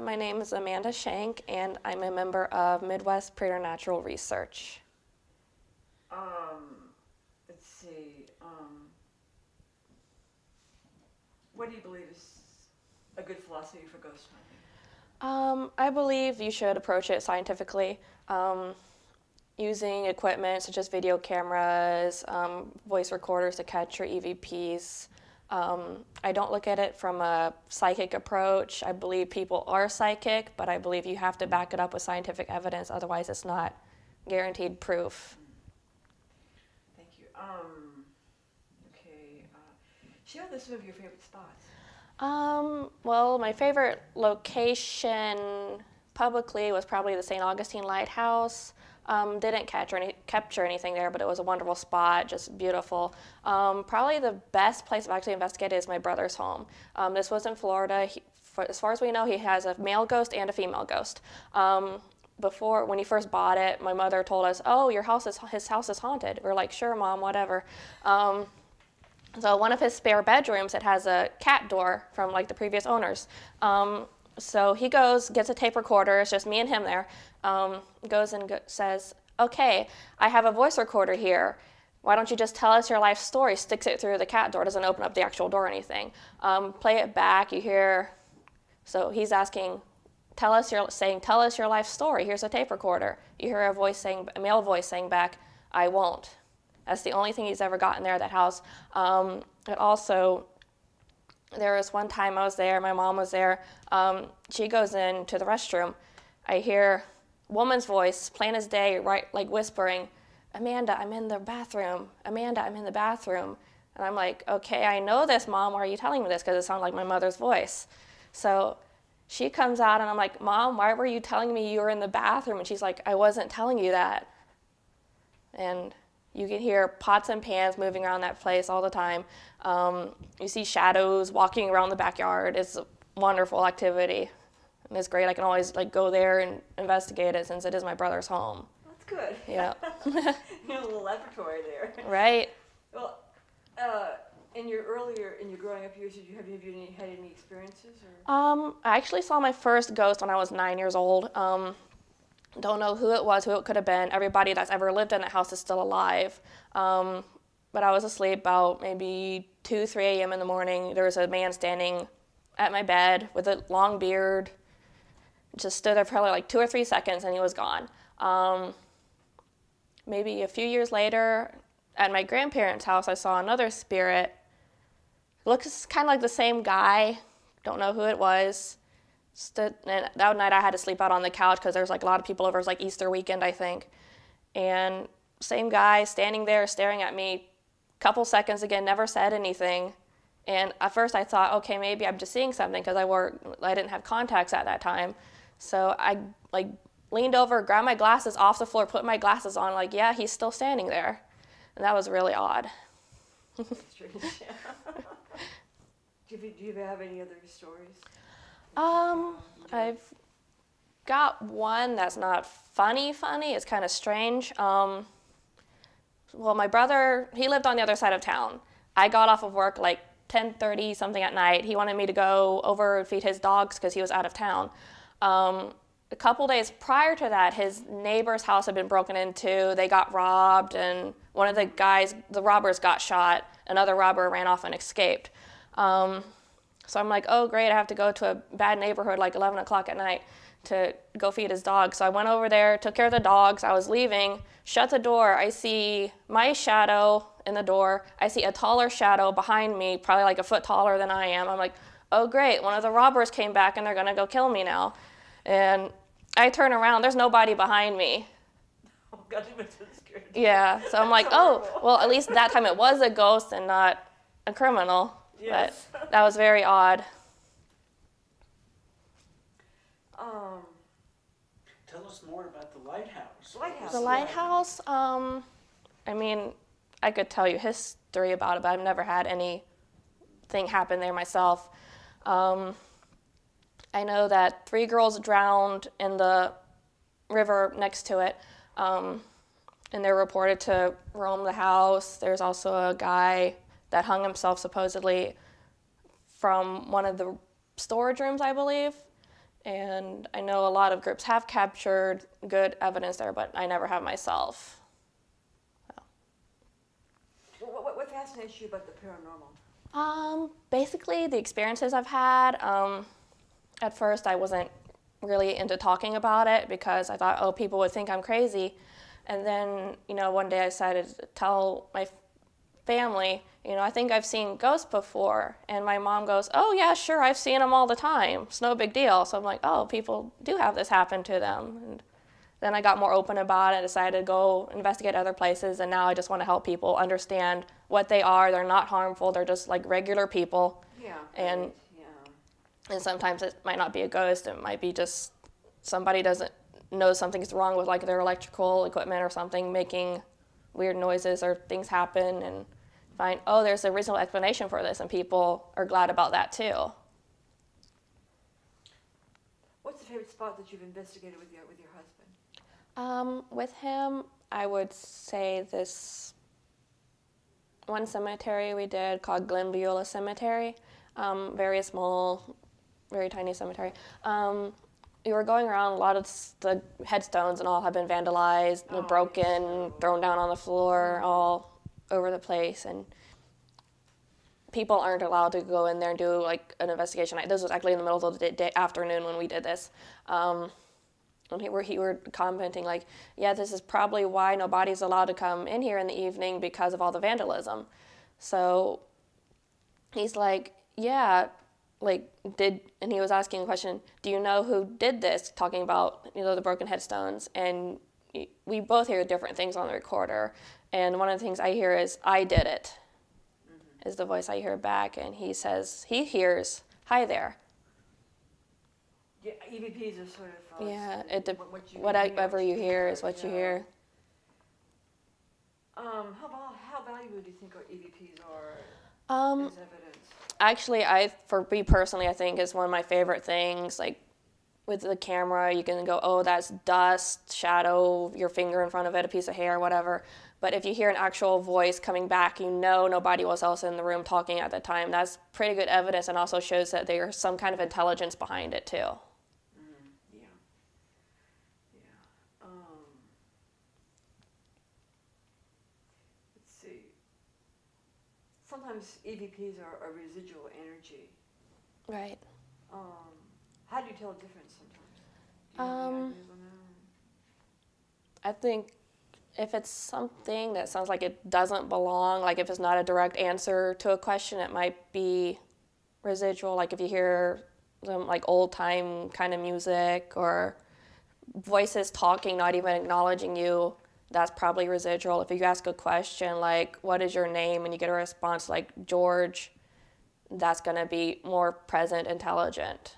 My name is Amanda Shank, and I'm a member of Midwest Preternatural Research. Let's see. What do you believe is a good philosophy for ghost hunting? I believe you should approach it scientifically, using equipment such as video cameras, voice recorders to catch your EVPs. I don't look at it from a psychic approach. I believe people are psychic, but I believe you have to back it up with scientific evidence, otherwise it's not guaranteed proof. Thank you. Okay. Share with us some of your favorite spots. Well, my favorite location publicly was probably the St. Augustine Lighthouse. Didn't capture anything there, but it was a wonderful spot, just beautiful. Probably the best place I've actually investigated is my brother's home. This was in Florida. As far as we know, he has a male ghost and a female ghost. When he first bought it, my mother told us, "Oh, his house is haunted." We're like, "Sure, Mom, whatever." So one of his spare bedrooms, it has a cat door from like the previous owners. So he goes, gets a tape recorder, it's just me and him there, goes and says, "Okay, I have a voice recorder here. Why don't you just tell us your life story?" Sticks it through the cat door, doesn't open up the actual door or anything. Play it back, you hear, so he's asking, tell us your life story, here's a tape recorder. You hear a male voice saying back, "I won't." That's the only thing he's ever gotten there at that house. It also, there was one time I was there, my mom was there, she goes into the restroom. I hear a woman's voice, plain as day, right, like whispering, "Amanda, I'm in the bathroom. Amanda, I'm in the bathroom." And I'm like, "Okay, I know this, Mom. Why are you telling me this?" Because it sounded like my mother's voice. So she comes out and I'm like, "Mom, why were you telling me you were in the bathroom?" And she's like, "I wasn't telling you that." And you can hear pots and pans moving around that place all the time. You see shadows walking around the backyard. It's a wonderful activity. And it's great. I can always go there and investigate it since it is my brother's home. That's good. Yeah. Your little laboratory there. Right. Well, in your growing up years, have you had any experiences? Or? I actually saw my first ghost when I was 9 years old. Don't know who it was, who it could have been. Everybody that's ever lived in that house is still alive. But I was asleep about maybe 2, 3 a.m. in the morning. There was a man standing at my bed with a long beard. Just stood there for probably 2 or 3 seconds and he was gone. Maybe a few years later, at my grandparents' house, I saw another spirit. Looks kind of like the same guy. Don't know who it was. And that night I had to sleep out on the couch because there was a lot of people over. It was Easter weekend, I think. And same guy standing there staring at me. Couple seconds again, never said anything. And at first I thought, okay, maybe I'm just seeing something because I didn't have contacts at that time. So I leaned over, grabbed my glasses off the floor, put my glasses on, yeah, he's still standing there. And that was really odd. Strange. Do you have any other stories? I've got one that's not funny. It's kind of strange. Well, my brother, he lived on the other side of town. I got off of work 10:30 something at night. He wanted me to go over and feed his dogs because he was out of town. A couple days prior to that, his neighbor's house had been broken into. They got robbed, and one of the robbers got shot. Another robber ran off and escaped. So I'm like, oh, great, I have to go to a bad neighborhood 11 o'clock at night to go feed his dog. So I went over there, took care of the dogs. I was leaving, shut the door. I see my shadow in the door. I see a taller shadow behind me, probably a foot taller than I am. I'm like, oh, great, one of the robbers came back and they're going to go kill me now. And I turn around, there's nobody behind me. Oh, God, you must have scared me. Yeah, so I'm like, oh, well, at least that time it was a ghost and not a criminal. Yes. But that was very odd. Tell us more about the lighthouse. The lighthouse, I mean, I could tell you history about it, but I've never had anything happen there myself. I know that 3 girls drowned in the river next to it, and they're reported to roam the house. There's also a guy that hung himself supposedly from one of the storage rooms, I believe. And And I know a lot of groups have captured good evidence there, but I never have myself. So. What fascinates you about the paranormal? Basically, the experiences I've had. At first, I wasn't really into talking about it because I thought, oh, people would think I'm crazy. And then, one day I decided to tell my family, I think I've seen ghosts before. And my mom goes, oh, yeah, sure, I've seen them all the time. It's no big deal. So I'm like, oh, people do have this happen to them. And then I got more open about it, decided to go investigate other places, and now I just want to help people understand what they are. They're not harmful. They're just like regular people. Yeah. And right. and sometimes it might not be a ghost. It might be just somebody doesn't know something's wrong with like their electrical equipment or something, making weird noises or things happen, and find, oh, there's a reasonable explanation for this, and people are glad about that too. What's the favorite spot that you've investigated with your husband? With him, I would say this one cemetery we did called Glenbeulah Cemetery, very small, very tiny cemetery. We were going around, a lot of the headstones and all have been vandalized, broken, thrown down on the floor, all over the place, and people aren't allowed to go in there and do like an investigation. This was actually in the middle of the afternoon when we did this. And we were commenting like, yeah, this is probably why nobody's allowed to come in here in the evening because of all the vandalism. So he's like, yeah, and he was asking a question, do you know who did this? Talking about, the broken headstones. And we both hear different things on the recorder. And one of the things I hear is, I did it, is the voice I hear back. And he says, he hears, hi there. Yeah, EVPs are sort of... whatever you hear is what you hear. How valuable do you think our EVPs are as evidence? Actually, for me personally, I think is one of my favorite things. Like with the camera, you can go, oh, that's dust, shadow, your finger in front of it, a piece of hair, whatever. But if you hear an actual voice coming back, nobody was else in the room talking at the time. That's pretty good evidence, and also shows that there's some kind of intelligence behind it too. Sometimes EVPs are residual energy. Right. How do you tell the difference sometimes? Do you have any ideas on that? I think if it's something that sounds like it doesn't belong, like if it's not a direct answer to a question, it might be residual. Like if you hear some like old time kind of music or voices talking, not even acknowledging you, that's probably residual. If you ask a question like, what is your name? And you get a response like George, that's going to be more present, intelligent.